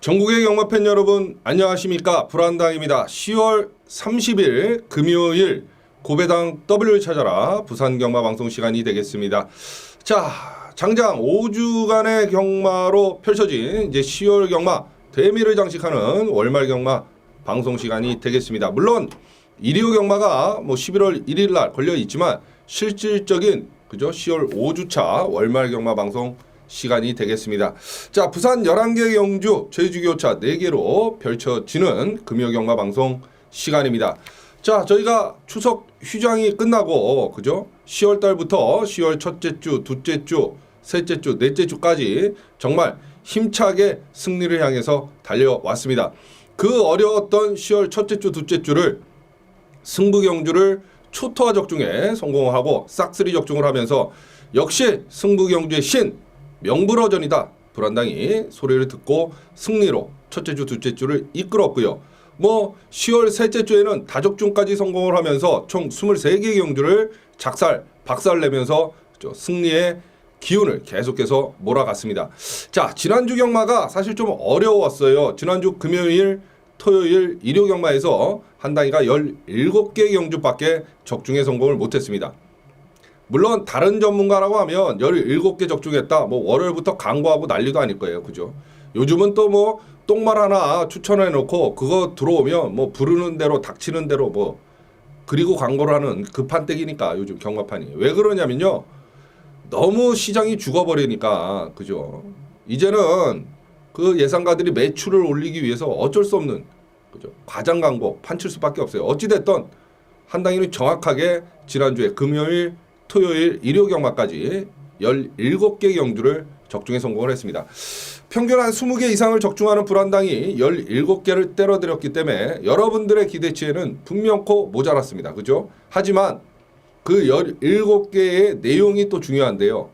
전국의 경마팬 여러분 안녕하십니까, 불안당입니다. 10월 30일 금요일 고배당 W를 찾아라 부산 경마 방송 시간이 되겠습니다. 자, 장장 5주간의 경마로 펼쳐진 이제 10월 경마 대미를 장식하는 월말 경마 방송 시간이 되겠습니다. 물론 일요 경마가 11월 1일 날 걸려 있지만 실질적인 10월 5주차 월말 경마 방송 시간이 되겠습니다. 자, 부산 11개 경주, 제주교차 4개로 펼쳐지는 금요 경마 방송 시간입니다. 자, 저희가 추석 휴장이 끝나고 10월 달부터 10월 첫째 주, 둘째 주, 셋째 주, 넷째 주까지 정말 힘차게 승리를 향해서 달려왔습니다. 그 어려웠던 10월 첫째 주, 둘째 주를 승부 경주를 초토화 적중에 성공하고 싹쓸이 적중을 하면서 역시 승부 경주의 신 명불허전이다, 불안당이 소리를 듣고 승리로 첫째 주, 둘째 주를 이끌었고요. 10월 셋째 주에는 다적중까지 성공을 하면서 총 23개 경주를 박살내면서 승리의 기운을 계속해서 몰아갔습니다. 자, 지난주 경마가 사실 좀 어려웠어요. 지난주 금요일, 토요일, 일요 경마에서 한당이가 17개 경주밖에 적중에 성공을 못했습니다. 물론 다른 전문가라고 하면 17개 적중했다, 월요일부터 광고하고 난리도 아닐 거예요. 그죠? 요즘은 또 똥말 하나 추천해 놓고 그거 들어오면 부르는 대로 닥치는 대로 그리고 광고를 하는 그 판때기니까 요즘 경마판이. 왜 그러냐면요, 너무 시장이 죽어버리니까. 그죠? 이제는 그 예상가들이 매출을 올리기 위해서 어쩔 수 없는 과장 광고 판칠 수밖에 없어요. 어찌됐든 한당이는 정확하게 지난주에 금요일, 토요일, 일요 경마까지 17개 경주를 적중에 성공을 했습니다. 평균 한 20개 이상을 적중하는 불안당이 17개를 때려들였기 때문에 여러분들의 기대치에는 분명코 모자랐습니다. 그죠? 하지만 그 17개의 내용이 또 중요한데요.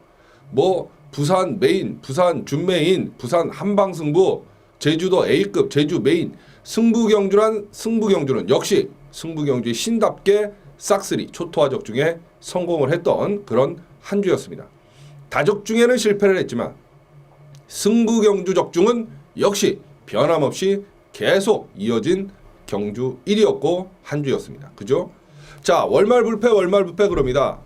부산 메인, 부산 준메인, 부산 한방승부, 제주도 A급, 제주 메인, 승부경주는 역시 승부경주의 신답게 싹쓸이 초토화 적중에 성공을 했던 그런 한 주였습니다. 다적중에는 실패를 했지만 승부경주 적중은 역시 변함없이 계속 이어진 경주 1위였고 한 주였습니다. 그죠? 자, 월말 불패 그럽니다.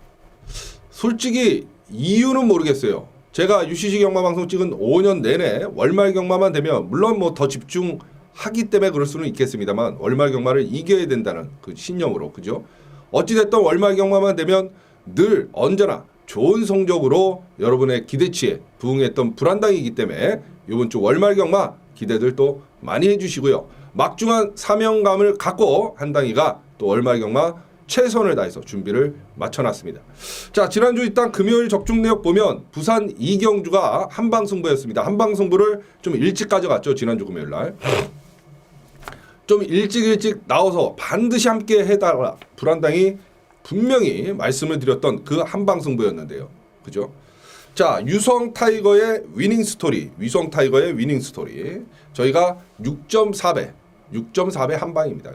솔직히 이유는 모르겠어요. 제가 UCC 경마 방송 찍은 5년 내내 월말 경마만 되면 물론 더 집중하기 때문에 그럴 수는 있겠습니다만 월말 경마를 이겨야 된다는 그 신념으로, 그죠? 어찌됐든 월말 경마만 되면 늘 언제나 좋은 성적으로 여러분의 기대치에 부응했던 불안당이기 때문에 이번 주 월말 경마 기대들 또 많이 해주시고요. 막중한 사명감을 갖고 한당이가 또 월말 경마 최선을 다해서 준비를 마쳐놨습니다. 자, 지난주 일단 금요일 적중 내역 보면 부산 2경주가 한방승부였습니다. 한방승부를 좀 일찍 가져갔죠. 지난주 금요일 날. 좀 일찍 나와서 반드시 함께 해달라, 불안당이 분명히 말씀을 드렸던 그 한방승부였는데요. 그죠? 자, 위성 타이거의 위닝 스토리. 저희가 6.4배 한방입니다.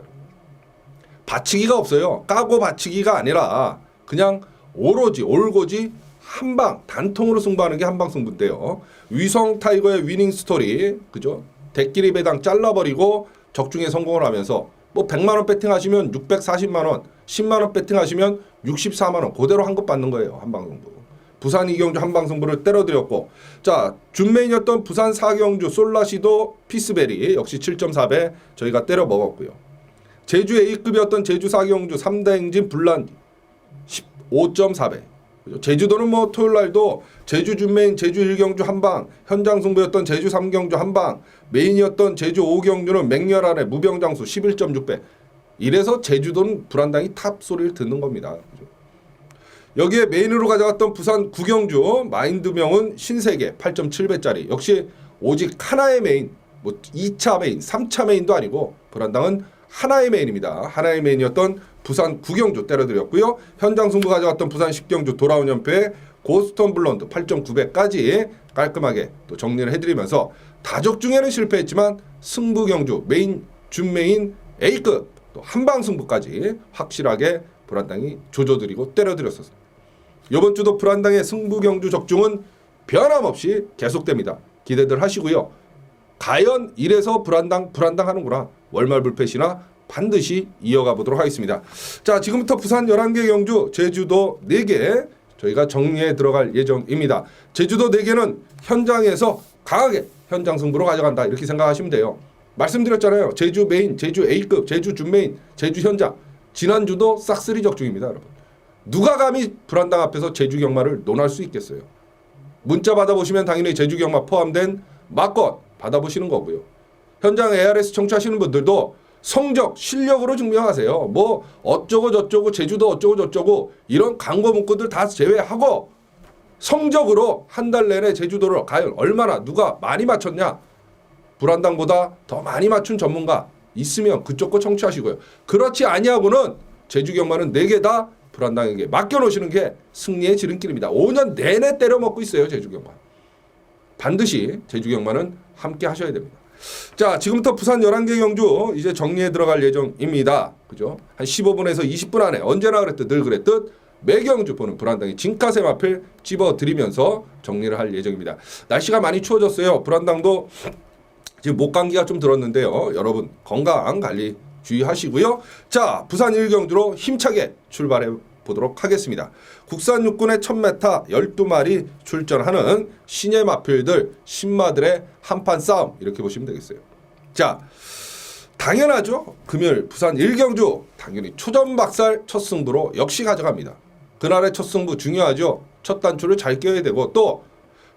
받치기가 없어요. 까고 받치기가 아니라 그냥 올고지 한방 단통으로 승부하는 게 한방승부인데요. 위성 타이거의 위닝 스토리, 그죠? 대끼리 배당 잘라버리고 적중에 성공을 하면서 100만원 배팅하시면 640만원, 10만원 배팅하시면 64만원, 그대로 환급 받는 거예요. 한방승부. 부산 2경주 한방승부를 때려드렸고, 자, 준메인이었던 부산 4경주 솔라시도 피스베리 역시 7.4배 저희가 때려 먹었고요. 제주 A급이었던 제주 4경주 3대 행진 불란 15.4배. 제주도는 토요일날도 제주 준메인, 제주 1경주 한방, 현장 승부였던 제주 3경주 한방, 메인이었던 제주 5경주는 맹렬한의 무병장수 11.6배. 이래서 제주도는 불안당이 탑 소리를 듣는 겁니다. 여기에 메인으로 가져갔던 부산 9경주 마인드명은 신세계 8.7배짜리. 역시 오직 하나의 메인, 2차 메인, 3차 메인도 아니고 불안당은 하나의 메인입니다. 하나의 메인이었던 부산 9경주 때려드렸고요. 현장 승부 가져갔던 부산 10경주 돌아온 연패의 고스턴 블론드 8.9배까지 깔끔하게 또 정리를 해드리면서 다적중에는 실패했지만 승부 경주 메인, 준메인, A급 또 한방 승부까지 확실하게 불안당이 조져드리고 때려드렸었습니다. 이번 주도 불안당의 승부 경주 적중은 변함없이 계속됩니다. 기대들 하시고요. 과연 이래서 불안당 하는구나. 월말 불패시나 반드시 이어가 보도록 하겠습니다. 자, 지금부터 부산 11개 경주, 제주도 4개 저희가 정리해 들어갈 예정입니다. 제주도 4개는 현장에서 강하게 현장 승부로 가져간다. 이렇게 생각하시면 돼요. 말씀드렸잖아요. 제주 메인, 제주 A급, 제주 준메인, 제주 현장. 지난주도 싹쓸이 적중입니다, 여러분. 누가 감히 불안당 앞에서 제주 경마를 논할 수 있겠어요. 문자 받아보시면 당연히 제주 경마 포함된 막건 받아보시는 거고요. 현장 ARS 청취하시는 분들도 성적, 실력으로 증명하세요. 뭐 어쩌고 저쩌고 제주도 어쩌고 저쩌고 이런 광고 문구들 다 제외하고 성적으로 한 달 내내 제주도를 과연 얼마나 누가 많이 맞췄냐. 불안당보다 더 많이 맞춘 전문가 있으면 그쪽 거 청취하시고요. 그렇지 아니하고는 제주 경마는 4개 다 불안당에게 맡겨놓으시는 게 승리의 지름길입니다. 5년 내내 때려먹고 있어요. 제주 경마. 반드시 제주 경마는 함께 하셔야 됩니다. 자, 지금부터 부산 11개 경주 이제 정리해 들어갈 예정입니다. 그죠? 한 15분에서 20분 안에 언제나 그랬듯 늘 그랬듯 매경주 보는 불안당의 진가세 마필 집어드리면서 정리를 할 예정입니다. 날씨가 많이 추워졌어요. 불안당도 지금 목감기가 좀 들었는데요. 여러분 건강 관리 주의하시고요. 자, 부산 1경주로 힘차게 출발해 보도록 하겠습니다. 국산 육군의 1000m 12마리 출전하는 신예 마필들 신마들의 한판 싸움 이렇게 보시면 되겠어요. 자, 당연하죠. 금요일 부산 1경주 당연히 초전박살 첫 승부로 역시 가져갑니다. 그날의 첫 승부 중요하죠. 첫 단추를 잘 껴야 되고 또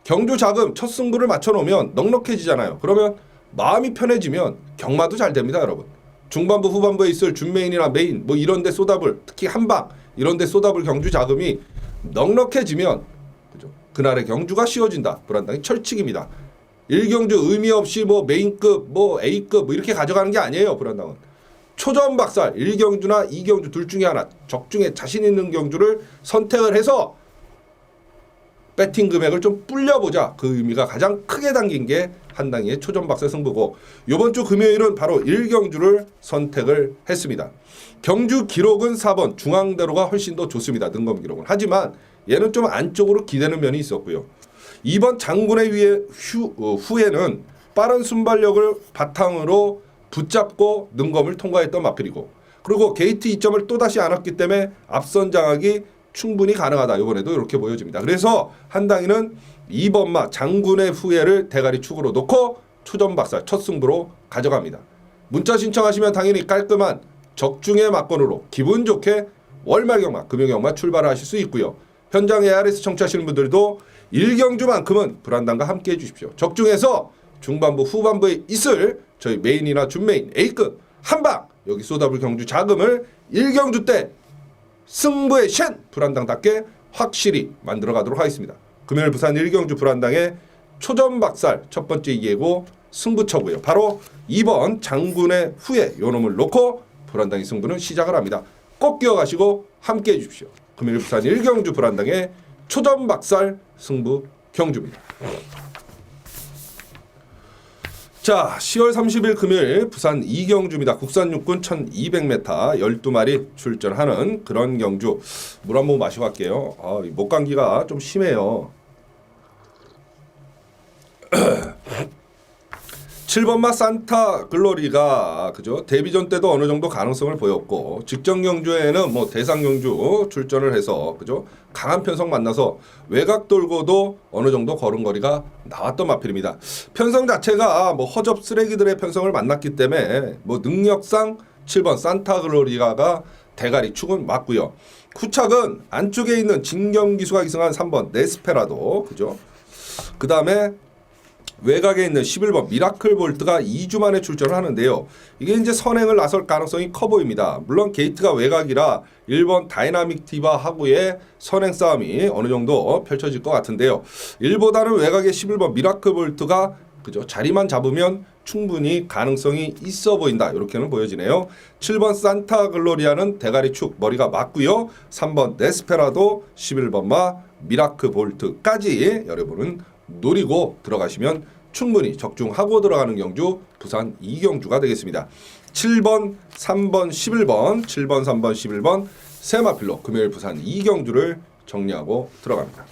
경주 자금 첫 승부를 맞춰놓으면 넉넉해지잖아요. 그러면 마음이 편해지면 경마도 잘 됩니다, 여러분. 중반부 후반부에 있을 준메인이나 메인 뭐 이런 데 쏟아불 특히 한방 이런 데 쏟아불 경주 자금이 넉넉해지면 그죠? 그날의 경주가 쉬워진다. 불안당이 철칙입니다. 1경주 의미 없이 뭐 메인급 뭐 A급 뭐 이렇게 가져가는 게 아니에요. 불안당은 초전박살 1경주나 2경주 둘 중에 하나 적중에 자신 있는 경주를 선택을 해서 배팅 금액을 좀 불려보자. 그 의미가 가장 크게 담긴 게 한당의 초전박살 승부고 이번 주 금요일은 바로 1경주를 선택을 했습니다. 경주 기록은 4번 중앙대로가 훨씬 더 좋습니다. 능검 기록은. 하지만 얘는 좀 안쪽으로 기대는 면이 있었고요. 2번 장군의 후에는 빠른 순발력을 바탕으로 붙잡고 능검을 통과했던 마필이고 그리고 게이트 2점을 또다시 안 왔기 때문에 앞선 장악이 충분히 가능하다. 이번에도 이렇게 보여집니다. 그래서 한당이는 2번마 장군의 후예를 대가리 축으로 놓고 초전박살 첫 승부로 가져갑니다. 문자 신청하시면 당연히 깔끔한 적중의 막건으로 기분 좋게 월말경마, 금요경마 출발을 하실 수 있고요. 현장 ARS 청취하시는 분들도 1경주만큼은 불안당과 함께 해주십시오. 적중에서 중반부 후반부에 있을 저희 메인이나 준메인 A급 한방 여기 쏟아불 경주 자금을 1경주 때 승부의 쉔 불안당답게 확실히 만들어 가도록 하겠습니다. 금요일 부산 1경주 불안당의 초전박살 첫 번째 예고 승부처고요. 바로 2번 장군의 후예 요놈을 놓고 불안당의 승부는 시작을 합니다. 꼭 기억하시고 함께 해주십시오. 금요일 부산 1경주 불안당의 초전박살 승부 경주입니다. 자, 10월 30일 금요일 부산 2경주입니다. 국산 육군 1200m 12마리 출전하는 그런 경주. 물 한 모금 마시고 갈게요. 목감기가 좀 심해요. 7번마 산타 글로리가 그죠? 데뷔전 때도 어느 정도 가능성을 보였고 직전 경주에는 뭐 대상 경주 출전을 해서 그죠? 강한 편성 만나서 외곽 돌고도 어느 정도 걸음걸이가 나왔던 마필입니다. 편성 자체가 뭐 허접 쓰레기들의 편성을 만났기 때문에 뭐 능력상 7번 산타 글로리가가 대가리 축은 맞고요. 후착은 안쪽에 있는 진경기수가 기승한 3번 네스페라도 그죠? 그 다음에 외곽에 있는 11번 미라클 볼트가 2주 만에 출전을 하는데요. 이게 이제 선행을 나설 가능성이 커 보입니다. 물론 게이트가 외곽이라 1번 다이나믹 디바하고의 선행 싸움이 어느 정도 펼쳐질 것 같은데요. 1보다는 외곽의 11번 미라클 볼트가 그죠? 자리만 잡으면 충분히 가능성이 있어 보인다. 이렇게는 보여지네요. 7번 산타 글로리아는 대가리 축 머리가 맞고요. 3번 데스페라도 11번마 미라클 볼트까지 여러분은 노리고 들어가시면 충분히 적중하고 들어가는 경주 부산 2경주가 되겠습니다. 7번, 3번, 11번, 7번, 3번, 11번 세 마필로 금요일 부산 2경주를 정리하고 들어갑니다.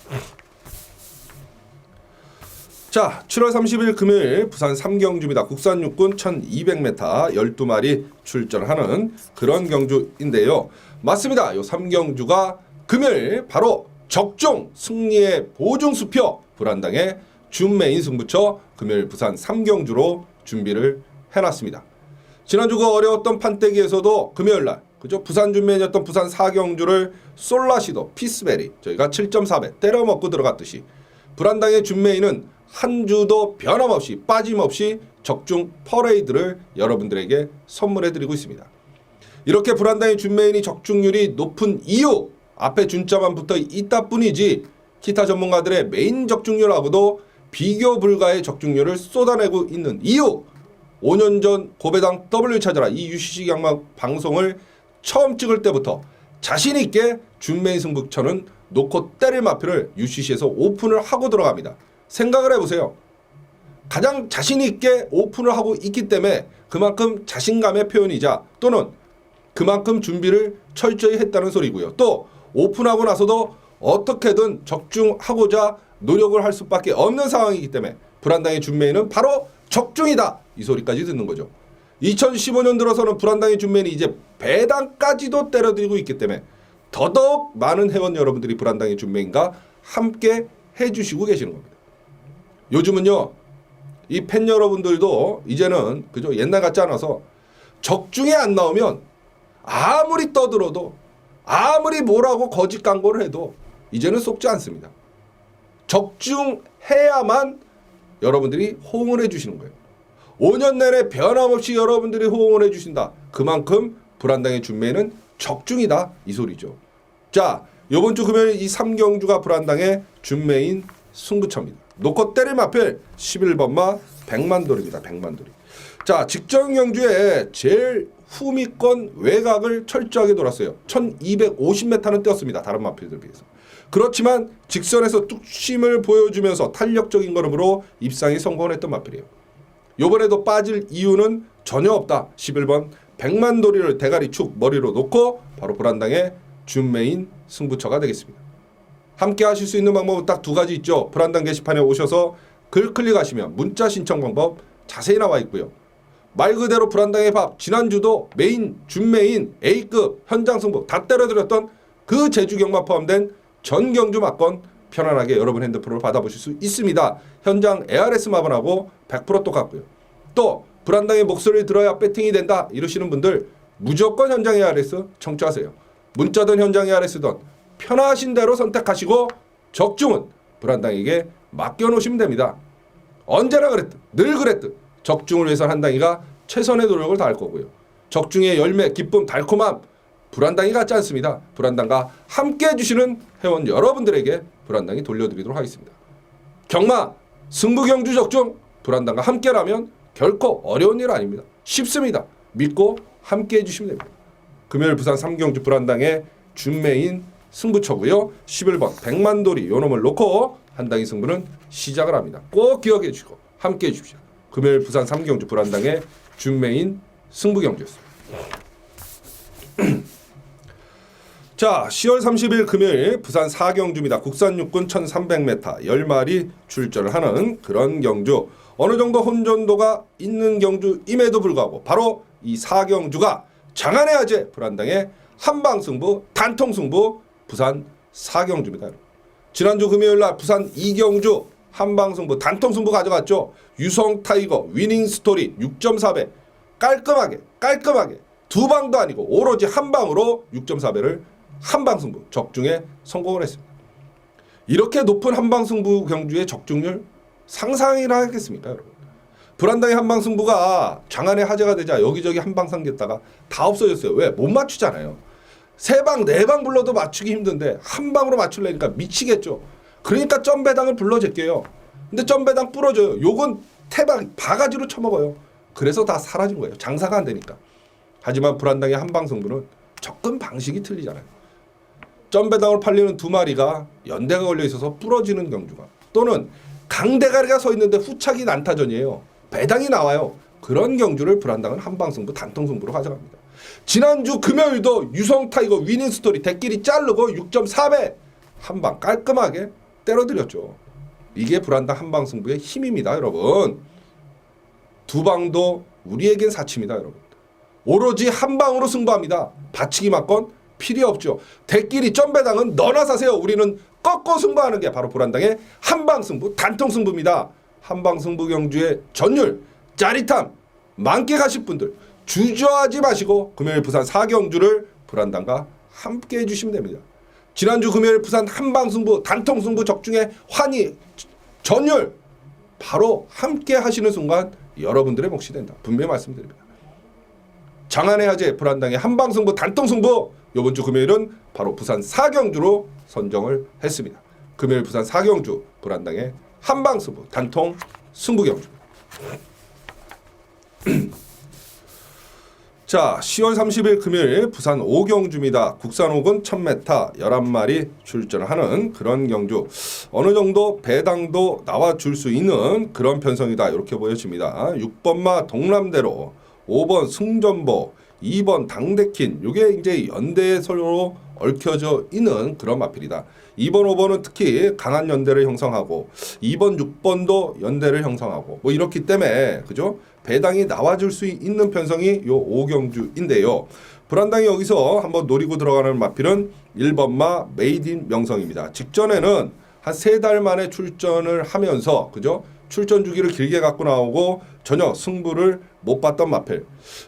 자, 7월 30일 금요일 부산 3경주입니다. 국산 육군 1200m 12마리 출전하는 그런 경주인데요. 맞습니다. 요 3경주가 금요일 바로 적중 승리의 보증수표 불안당의 준메인 승부처 금요일 부산 3경주로 준비를 해놨습니다. 지난주가 어려웠던 판때기에서도 금요일날 그죠? 부산 준메인이었던 부산 4경주를 솔라시도 피스베리 저희가 7.4배 때려먹고 들어갔듯이 불안당의 준메인은 한 주도 변함없이 빠짐없이 적중 퍼레이드를 여러분들에게 선물해드리고 있습니다. 이렇게 불안당의 준메인이 적중률이 높은 이유 앞에 준자만 붙어 있다 뿐이지 기타 전문가들의 메인 적중률하고도 비교 불가의 적중률을 쏟아내고 있는 이유 5년 전 고배당 W 찾아라 이 UCC 양막 방송을 처음 찍을 때부터 자신있게 준메인 승부처는 놓고 때릴 마표를 UCC에서 오픈을 하고 들어갑니다. 생각을 해보세요. 가장 자신있게 오픈을 하고 있기 때문에 그만큼 자신감의 표현이자 또는 그만큼 준비를 철저히 했다는 소리고요. 또 오픈하고 나서도 어떻게든 적중하고자 노력을 할 수밖에 없는 상황이기 때문에 불안당의 준메인은 바로 적중이다. 이 소리까지 듣는 거죠. 2015년 들어서는 불안당의 준메인이 이제 배당까지도 때려드리고 있기 때문에 더더욱 많은 회원 여러분들이 불안당의 준메인과 함께 해주시고 계시는 겁니다. 요즘은요, 이 팬 여러분들도 이제는 그죠 옛날 같지 않아서 적중에 안 나오면 아무리 떠들어도 아무리 뭐라고 거짓 광고를 해도 이제는 속지 않습니다. 적중해야만 여러분들이 호응을 해주시는 거예요. 5년 내내 변함없이 여러분들이 호응을 해주신다. 그만큼 불안당의 준메인은 적중이다. 이 소리죠. 자, 이번 주 금요일 이 3경주가 불안당의 준메인 승부처입니다. 놓고 때릴 마필 11번마 100만돌입니다. 100만돌이. 자, 직전 경주에 제일 후미권 외곽을 철저하게 돌았어요. 1250m는 뛰었습니다. 다른 마필들 비해서. 그렇지만 직선에서 뚝심을 보여주면서 탄력적인 걸음으로 입상에 성공을 했던 마필이에요. 요번에도 빠질 이유는 전혀 없다. 11번 100만돌이를 대가리 축 머리로 놓고 바로 불안당의 준메인 승부처가 되겠습니다. 함께 하실 수 있는 방법은 딱 두 가지 있죠. 불안당 게시판에 오셔서 글 클릭하시면 문자 신청 방법 자세히 나와 있고요. 말 그대로 불안당의 밥 지난주도 메인, 준메인, A급, 현장 승부 다 때려드렸던 그 제주 경마 포함된 전 경주 막건 편안하게 여러분 핸드폰으로 받아보실 수 있습니다. 현장 ARS 마번하고 100% 똑같고요. 또 불안당의 목소리를 들어야 배팅이 된다 이러시는 분들 무조건 현장 ARS 청취하세요. 문자든 현장 ARS든 편하신 대로 선택하시고 적중은 불안당에게 맡겨놓으시면 됩니다. 언제나 그랬듯 늘 그랬듯 적중을 위해서 한당이가 최선의 노력을 다할 거고요. 적중의 열매, 기쁨, 달콤함 불안당이 같지 않습니다. 불안당과 함께 해주시는 회원 여러분들에게 불안당이 돌려드리도록 하겠습니다. 경마, 승부경주 적중 불안당과 함께라면 결코 어려운 일 아닙니다. 쉽습니다. 믿고 함께 해주시면 됩니다. 금요일 부산 3경주 불안당의 준메인 승부처고요. 11번 100만돌이 요놈을 놓고 한당의 승부는 시작을 합니다. 꼭 기억해 주시고 함께 해 주십시오. 금요일 부산 3경주 불안당의 준메인 승부경주였습니다. 자, 10월 30일 금요일 부산 4경주입니다. 국산 육군 1300m 10마리 출전을 하는 그런 경주. 어느 정도 혼전도가 있는 경주임에도 불구하고 바로 이 4경주가 장안의 아재 불안당의 한방승부, 단통승부 부산 4경주입니다. 지난주 금요일날 부산 2경주 한방승부, 단통승부 가져갔죠. 유성 타이거, 위닝 스토리 6.4배 깔끔하게 두 방도 아니고 오로지 한 방으로 6.4배를 한방승부 적중에 성공을 했습니다. 이렇게 높은 한방승부 경주의 적중률 상상이나 하겠습니까, 여러분? 불안당의 한방승부가 장안의 화제가 되자 여기저기 한방 삼겼다가 다 없어졌어요. 왜? 못 맞추잖아요. 3방, 4방 불러도 맞추기 힘든데 한 방으로 맞추려니까 미치겠죠. 그러니까 점배당을 불러제껴요. 근데 점배당 부러져요. 요건 태박 바가지로 쳐먹어요. 그래서 다 사라진 거예요. 장사가 안 되니까. 하지만 불안당의 한방승부는 접근 방식이 틀리잖아요. 점배당을 팔리는 두 마리가 연대가 걸려 있어서 부러지는 경주가 또는 강대가리가 서 있는데 후착이 난타전이에요. 배당이 나와요. 그런 경주를 불안당은 한방승부 단통승부로 가져갑니다. 지난주 금요일도 유성 타이거 위닝 스토리 대끼리 자르고 6.4배 한방 깔끔하게 때려드렸죠. 이게 불안당 한방승부의 힘입니다, 여러분. 두 방도 우리에겐 사치입니다, 여러분. 오로지 한 방으로 승부합니다. 받치기 맞건 필요 없죠. 대끼리 점배당은 너나 사세요. 우리는 꺾고 승부하는 게 바로 불안당의 한방승부, 단통승부입니다. 한방승부 경주의 전율, 짜릿함 만끽하실 분들 주저하지 마시고 금요일 부산 4경주를 불안당과 함께 해주시면 됩니다. 지난주 금요일 부산 한방승부, 단통승부 적중의 환희, 전율 바로 함께 하시는 순간 여러분들의 몫이 된다. 분명히 말씀드립니다. 장안의 화제 불안당의 한방승부, 단통승부 이번 주 금요일은 바로 부산 4경주로 선정을 했습니다. 금요일 부산 4경주 불안당의 한방승부, 단통 승부경주. 자, 10월 30일 금요일 부산 5경주입니다. 국산 5군 1000m 11마리 출전하는 그런 경주. 어느 정도 배당도 나와줄 수 있는 그런 편성이다. 이렇게 보여집니다. 6번마 동남대로, 5번 승전보, 2번 당대킨. 이게 이제 연대에 서로 얽혀져 있는 그런 마필이다. 2번, 5번은 특히 강한 연대를 형성하고 2번, 6번도 연대를 형성하고 뭐 이렇기 때문에 그죠? 배당이 나와줄 수 있는 편성이 요 5경주인데요. 불안당이 여기서 한번 노리고 들어가는 마필은 1번마 메이드인 명성입니다. 직전에는 한 3달 만에 출전을 하면서 그죠? 출전 주기를 길게 갖고 나오고 전혀 승부를 못 봤던 마필.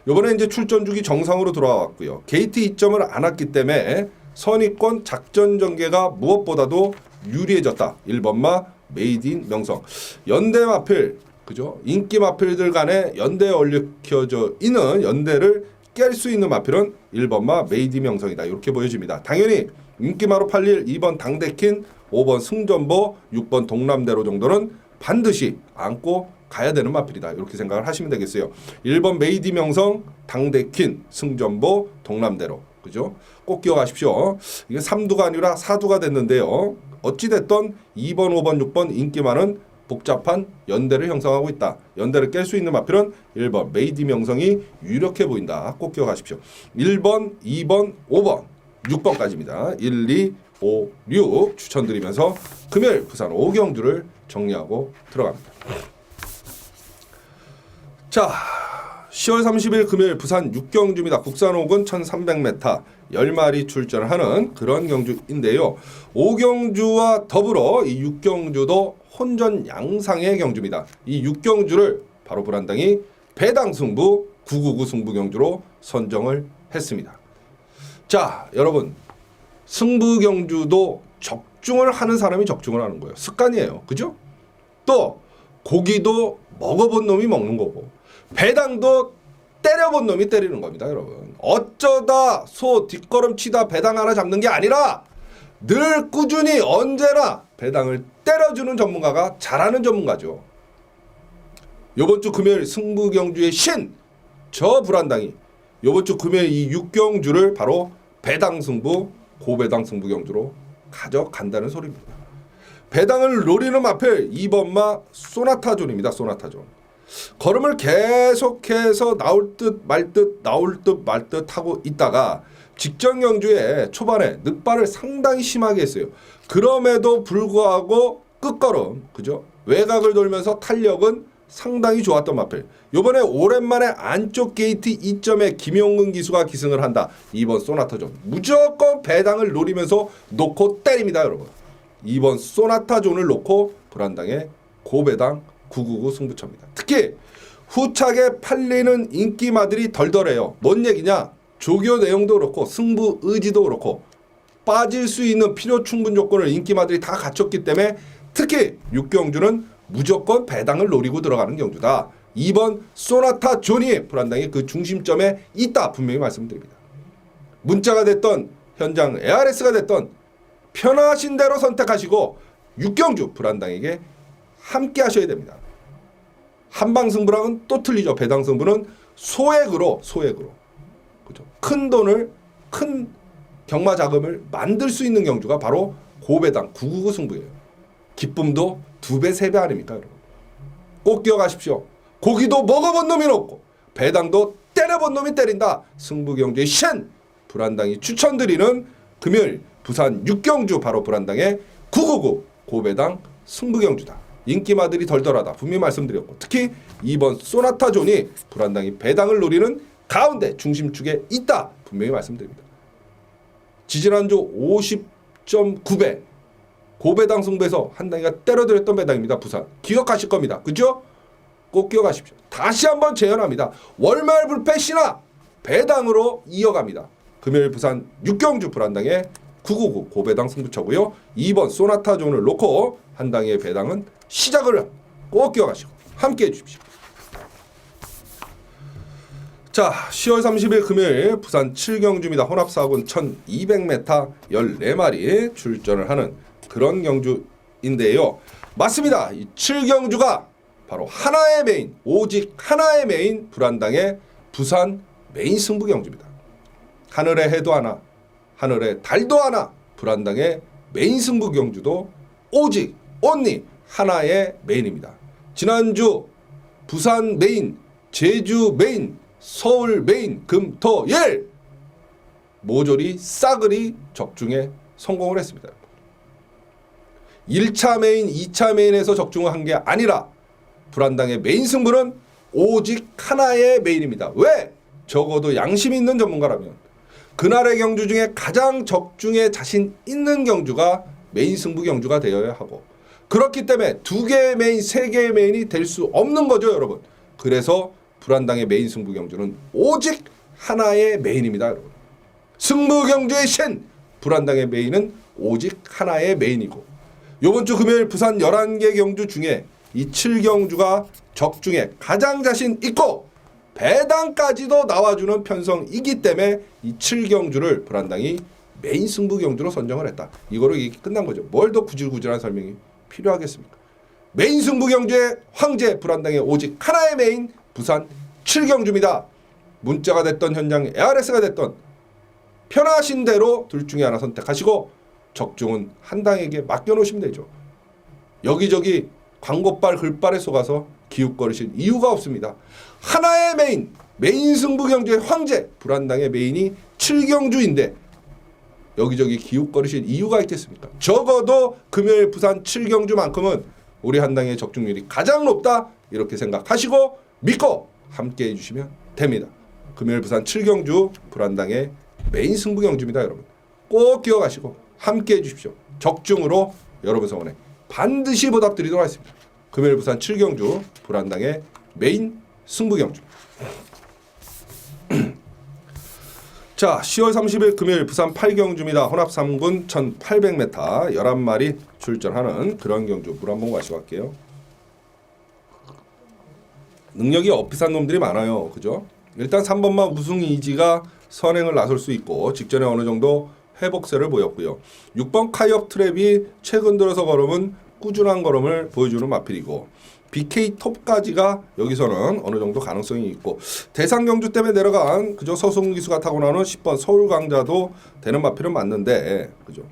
요번에 이제 출전 주기 정상으로 돌아왔고요. 게이트 이점을 안 왔기 때문에 선의권 작전 전개가 무엇보다도 유리해졌다. 1번마 메이드인 명성. 연대 마필, 그죠? 인기 마필들 간에 연대에 얽혀져 있는 연대를 깰 수 있는 마필은 1번마 메이드인 명성이다. 이렇게 보여집니다. 당연히 인기마로 팔릴 2번 당대킨, 5번 승전보, 6번 동남대로 정도는 반드시 안고 가야 되는 마필이다. 이렇게 생각을 하시면 되겠어요. 1번 메이디 명성, 당대킨, 승전보, 동남대로. 그죠? 꼭 기억하십시오. 이게 3두가 아니라 4두가 됐는데요. 어찌됐던 2번, 5번, 6번 인기만은 복잡한 연대를 형성하고 있다. 연대를 깰 수 있는 마필은 1번 메이디 명성이 유력해 보인다. 꼭 기억하십시오. 1번, 2번, 5번, 6번까지입니다. 1, 2, 5, 6 추천드리면서 금요일 부산 5경주를 정리하고 들어갑니다. 자, 10월 30일 금요일 부산 6경주입니다. 국산 5군 1300m 10마리 출전하는 그런 경주인데요. 5경주와 더불어 이 6경주도 혼전 양상의 경주입니다. 이 6경주를 바로 불안당이 배당 승부 999 승부 경주로 선정을 했습니다. 자, 여러분 승부 경주도 적중을 하는 사람이 적중을 하는 거예요. 습관이에요. 그죠? 또 고기도 먹어본 놈이 먹는 거고 배당도 때려본 놈이 때리는 겁니다, 여러분. 어쩌다 소 뒷걸음치다 배당 하나 잡는 게 아니라 늘 꾸준히 언제나 배당을 때려주는 전문가가 잘하는 전문가죠. 요번 주 금요일 승부 경주의 신, 저 불안당이 요번 주 금요일 이 6경주를 바로 배당 승부, 고배당 승부 경주로 가져간다는 소리입니다. 배당을 노리는 마필 2번마 소나타존입니다. 소나타존. 걸음을 계속해서 나올 듯 말 듯 나올 듯 말 듯 하고 있다가 직전 경주에 초반에 늑발을 상당히 심하게 했어요. 그럼에도 불구하고 끝걸음, 그죠? 외곽을 돌면서 탄력은 상당히 좋았던 마필. 요번에 오랜만에 안쪽 게이트 2점에 김용근 기수가 기승을 한다. 2번 소나타존. 무조건 배당을 노리면서 놓고 때립니다, 여러분. 2번 소나타존을 놓고 불안당의 고배당 999 승부처입니다. 특히 후차게 팔리는 인기마들이 덜덜해요. 뭔 얘기냐? 조교 내용도 그렇고 승부 의지도 그렇고 빠질 수 있는 필요 충분 조건을 인기마들이 다 갖췄기 때문에 특히 6경주는 무조건 배당을 노리고 들어가는 경주다. 2번 소나타 존이 불안당의 그 중심점에 있다. 분명히 말씀드립니다. 문자가 됐던 현장 ARS가 됐던 편하신 대로 선택하시고 6경주 불안당에게 함께 하셔야 됩니다. 한방승부랑은 또 틀리죠. 배당승부는 소액으로 그죠? 큰 돈을 큰 경마 자금을 만들 수 있는 경주가 바로 고배당 999 승부예요. 기쁨도 2배 3배 아닙니까, 여러분? 꼭 기억하십시오. 고기도 먹어본 놈이 높고 배당도 때려본 놈이 때린다. 승부 경주의 신 불안당이 추천드리는 금요일 부산 6경주 바로 불안당의 999 고배당 승부경주다. 인기마들이 덜덜하다. 분명히 말씀드렸고 특히 2번 소나타존이 불안당이 배당을 노리는 가운데 중심축에 있다. 분명히 말씀드립니다. 지지난주 50.9배 고배당 승부에서 한당이가 때려들였던 배당입니다. 부산. 기억하실 겁니다. 그죠? 꼭 기억하십시오. 다시 한번 재현합니다. 월말 불패 신화 배당으로 이어갑니다. 금요일 부산 6경주 불안당의 999 고배당 승부처고요. 2번 소나타존을 놓고 한당의 배당은 시작을 꼭 기억하시고 함께해 주십시오. 자, 10월 30일 금요일 부산 7경주입니다. 혼합사군 1200m 14마리 출전을 하는 그런 경주인데요. 맞습니다. 이 7경주가 바로 하나의 메인, 오직 하나의 메인 불안당의 부산 메인 승부 경주입니다. 하늘의 해도 하나, 하늘의 달도 하나, 불안당의 메인 승부 경주도 오직 온리 하나의 메인입니다. 지난주 부산 메인, 제주 메인, 서울 메인, 금, 토, 일 모조리 싸그리 적중에 성공을 했습니다. 1차 메인, 2차 메인에서 적중을 한 게 아니라 불안당의 메인 승부는 오직 하나의 메인입니다. 왜? 적어도 양심 있는 전문가라면 그날의 경주 중에 가장 적중에 자신 있는 경주가 메인 승부 경주가 되어야 하고 그렇기 때문에 2개의 메인, 3개의 메인이 될 수 없는 거죠, 여러분. 그래서 불안당의 메인 승부 경주는 오직 하나의 메인입니다, 여러분. 승부 경주의 신 불안당의 메인은 오직 하나의 메인이고 이번 주 금요일 부산 11개 경주 중에 이 7경주가 적중에 가장 자신 있고 배당까지도 나와주는 편성이기 때문에 이 7경주를 불안당이 메인 승부 경주로 선정을 했다. 이거로 이게 끝난 거죠. 뭘 더 구질구질한 설명이 필요하겠습니까? 메인 승부 경주의 황제 불안당의 오직 하나의 메인 부산 7경주입니다. 문자가 됐던 현장 ARS가 됐던 편하신 대로 둘 중에 하나 선택하시고 적중은 한 당에게 맡겨놓으시면 되죠. 여기저기 광고빨 글빨에 속아서 기웃거리실 이유가 없습니다. 하나의 메인, 메인 승부 경주의 황제 불안당의 메인이 7경주인데 여기저기 기웃거리실 이유가 있겠습니까? 적어도 금요일 부산 7경주만큼은 우리 한당의 적중률이 가장 높다 이렇게 생각하시고 믿고 함께 해주시면 됩니다. 금요일 부산 7경주 불안당의 메인 승부 경주입니다. 여러분 꼭 기억하시고 함께 해주십시오. 적중으로 여러분 성원에 반드시 보답드리도록 하겠습니다. 금요일 부산 7경주 불안당의 메인 승부 경주. 자, 10월 30일 금요일 부산 8경주입니다. 혼합 3군 1800m 11마리 출전하는 그런 경주. 물 한번 마시고 갈게요. 능력이 어피산 놈들이 많아요. 그죠? 일단 3번만 우승 이지가 선행을 나설 수 있고 직전에 어느 정도 회복세를 보였고요. 6번 카이업 트랩이 최근 들어서 걸음은 꾸준한 걸음을 보여주는 마필이고 BK 톱까지가 여기서는 어느 정도 가능성이 있고 대상 경주 때문에 내려간 그저 서승훈 기수가 타고 나오는 10번 서울 강자도 되는 마필은 맞는데 그죠?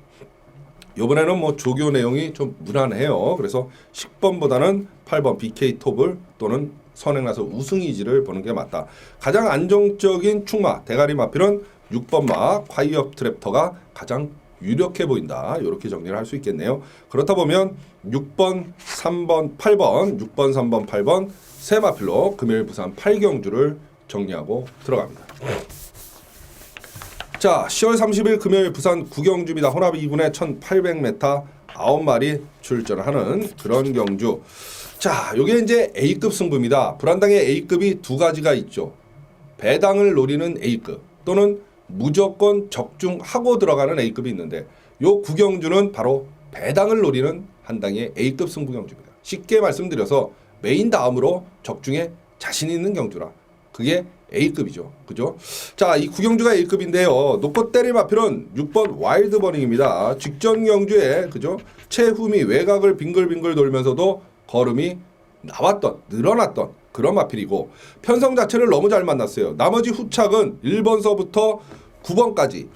이번에는 뭐 조교 내용이 좀 무난해요. 그래서 10번보다는 8번 BK 톱을 또는 선행나서 우승 이지를 보는 게 맞다. 가장 안정적인 축마 대가리 마필은 6번 마 과이업 트랩터가 가장 유력해 보인다. 이렇게 정리를 할 수 있겠네요. 그렇다 보면 6번, 3번, 8번, 6번, 3번, 8번 세 마필로 금요일 부산 8경주를 정리하고 들어갑니다. 자, 10월 30일 금요일 부산 9경주입니다. 혼합 2군에 1800m 9마리 출전하는 그런 경주. 자, 요게 이제 A급 승부입니다. 불안당의 A급이 두 가지가 있죠. 배당을 노리는 A급 또는 무조건 적중하고 들어가는 A급이 있는데 요 9경주는 바로 배당을 노리는 한당의 A급 승부 경주입니다. 쉽게 말씀드려서 메인 다음으로 적중에 자신 있는 경주라. 그게 A급이죠. 그죠? 자, 이 9경주가 A급인데요. 놓고 때릴 마필은 6번 와일드 버닝입니다. 직전 경주에 그죠? 최후미 외곽을 빙글빙글 돌면서도 걸음이 나왔던 늘어났던 그런 마필이고 편성 자체를 너무 잘 만났어요. 나머지 후착은 1번서부터 9번까지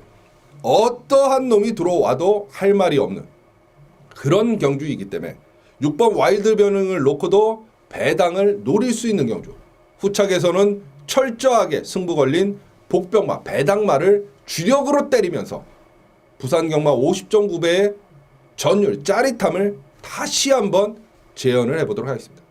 어떠한 놈이 들어와도 할 말이 없는 그런 경주이기 때문에 6번 와일드 버닝을 놓고도 배당을 노릴 수 있는 경주. 후착에서는 철저하게 승부 걸린 복병마 배당마를 주력으로 때리면서 부산 경마 50.9배의 전율 짜릿함을 다시 한번 재연을 해보도록 하겠습니다.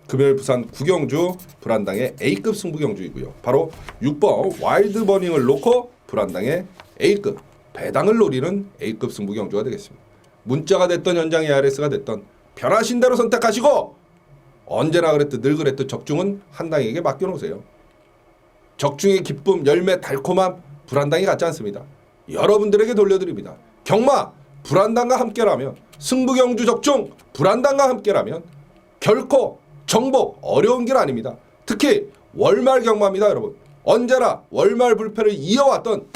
금요일 부산 구경주 불안당의 A급 승부 경주이고요. 바로 6번 와일드 버닝을 놓고 불안당의 A급 배당을 노리는 A급 승부 경주가 되겠습니다. 문자가 됐던 현장 ARS가 됐던 편하신 대로 선택하시고 언제나 그랬듯 늘 그랬듯 적중은 한당에게 맡겨놓으세요. 적중의 기쁨, 열매, 달콤함 불안당이 같지 않습니다. 여러분들에게 돌려드립니다. 경마 불안당과 함께라면 승부 경주 적중 불안당과 함께라면 결코 정복 어려운 길 아닙니다. 특히 월말 경마입니다, 여러분. 언제나 월말 불패를 이어왔던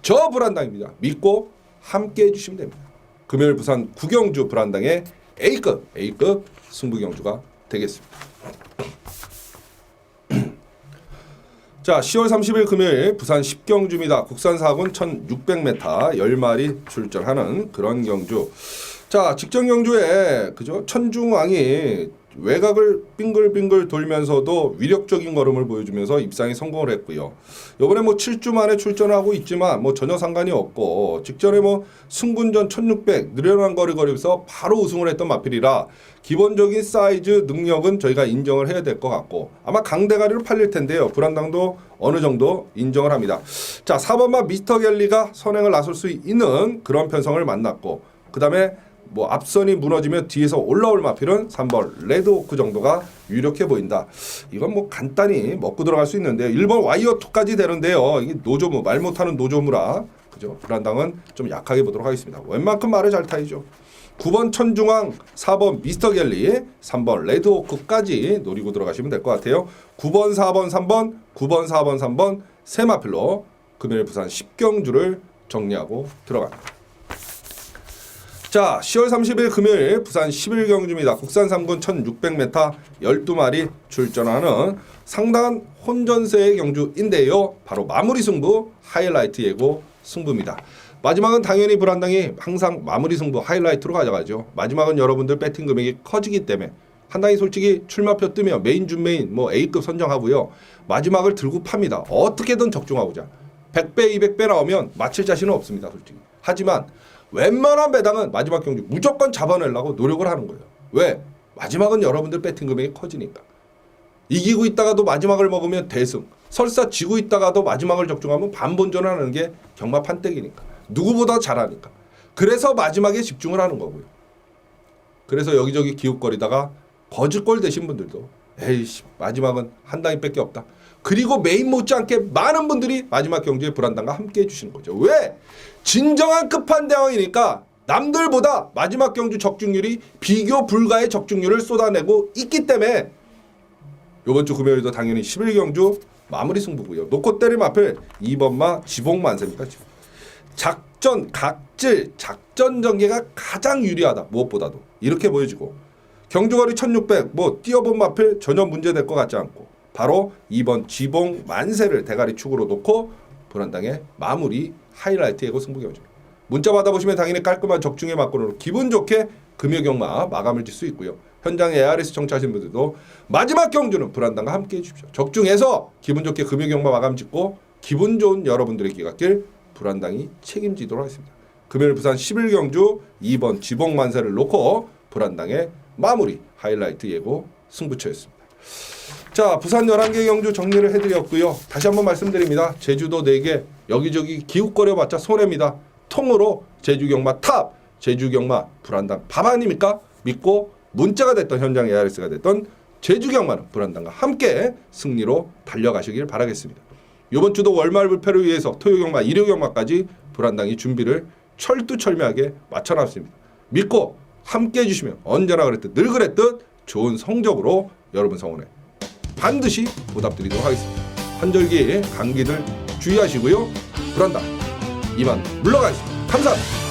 저 불안당입니다. 믿고 함께 해주시면 됩니다. 금요일 부산 구경주 불안당의 A급 승부 경주가 되겠습니다. 자, 10월 30일 금요일 부산 10경주입니다. 국산 4군 1600m 10마리 출전하는 그런 경주. 자, 직전 경주에 그죠? 천중왕이 외곽을 빙글빙글 돌면서도 위력적인 걸음을 보여주면서 입상에 성공을 했고요. 이번에 뭐 7주 만에 출전하고 있지만 뭐 전혀 상관이 없고 직전에 뭐 승군전 1600 느려난 거리 거리면서 바로 우승을 했던 마필이라 기본적인 사이즈 능력은 저희가 인정을 해야 될 것 같고 아마 강대가리로 팔릴 텐데요. 불안당도 어느 정도 인정을 합니다. 자, 4번마 미스터 갤리가 선행을 나설 수 있는 그런 편성을 만났고 그 다음에 뭐 앞선이 무너지면 뒤에서 올라올 마필은 3번 레드오크 정도가 유력해 보인다. 이건 뭐 간단히 먹고 들어갈 수 있는데 1번 와이어2까지 되는데요. 이게 노조무 말 못하는 노조무라 그죠? 불안당은 좀 약하게 보도록 하겠습니다. 웬만큼 말을 잘 타이죠. 9번 천중왕, 4번 미스터 갤리, 3번 레드오크까지 노리고 들어가시면 될 것 같아요. 9번 4번 3번 9번 4번 3번 세 마필로 금요일 부산 10경주를 정리하고 들어갑니다. 자, 10월 30일 금요일 부산 11경주입니다. 국산 3군 1600m 12마리 출전하는 상당한 혼전세의 경주인데요. 바로 마무리 승부 하이라이트 예고 승부입니다. 마지막은 당연히 불안당이 항상 마무리 승부 하이라이트로 가져가죠. 마지막은 여러분들 배팅 금액이 커지기 때문에 한당이 솔직히 출마표 뜨면 메인 준메인 뭐 A급 선정하고요. 마지막을 들고 팝니다. 어떻게든 적중하고자 100배 200배 나오면 맞힐 자신은 없습니다. 솔직히. 하지만 웬만한 배당은 마지막 경주 무조건 잡아내려고 노력을 하는 거예요. 왜? 마지막은 여러분들 배팅 금액이 커지니까. 이기고 있다가도 마지막을 먹으면 대승. 설사 지고 있다가도 마지막을 적중하면 반본전을 하는 게 경마 판때기니까. 누구보다 잘하니까. 그래서 마지막에 집중을 하는 거고요. 그래서 여기저기 기웃거리다가 거짓골 되신 분들도 에이씨 마지막은 한당이 밖에 없다. 그리고 메인 못지않게 많은 분들이 마지막 경주에 불안당과 함께 해주시는 거죠. 왜? 진정한 끝판대왕이니까 남들보다 마지막 경주 적중률이 비교 불가의 적중률을 쏟아내고 있기 때문에 이번 주 금요일도 당연히 11경주 마무리 승부고요. 놓고 때릴 마필 2번마 지봉만세입니다. 작전, 각질, 작전 전개가 가장 유리하다. 무엇보다도. 이렇게 보여지고 경주거리 1600 뭐 뛰어본 마필 전혀 문제될 것 같지 않고 바로 2번 지봉 만세를 대가리 축으로 놓고 불안당의 마무리 하이라이트 예고 승부 경주. 문자 받아보시면 당연히 깔끔한 적중의 막고로 기분 좋게 금요 경마 마감을 질 수 있고요. 현장 ARS 청취하신 분들도 마지막 경주는 불안당과 함께 해주십시오. 적중해서 기분 좋게 금요 경마 마감 짓고 기분 좋은 여러분들의 기갓길 불안당이 책임지도록 하겠습니다. 금요일 부산 11경주 2번 지봉 만세를 놓고 불안당의 마무리 하이라이트 예고 승부처였습니다. 자, 부산 11개 경주 정리를 해드렸고요. 다시 한번 말씀드립니다. 제주도 4개 여기저기 기웃거려봤자 손해입니다. 통으로 제주경마 탑, 제주경마 불안당 밥 아닙니까? 믿고 문자가 됐던 현장 ARS가 됐던 제주경마는 불안당과 함께 승리로 달려가시길 바라겠습니다. 이번 주도 월말 불패를 위해서 토요경마, 일요경마까지 불안당이 준비를 철두철미하게 맞춰놨습니다. 믿고 함께 해주시면 언제나 그랬듯 늘 그랬듯 좋은 성적으로 여러분 성원에 반드시 보답드리도록 하겠습니다. 환절기 감기들 주의하시고요. 불안당 이만 물러가겠습니다. 감사합니다.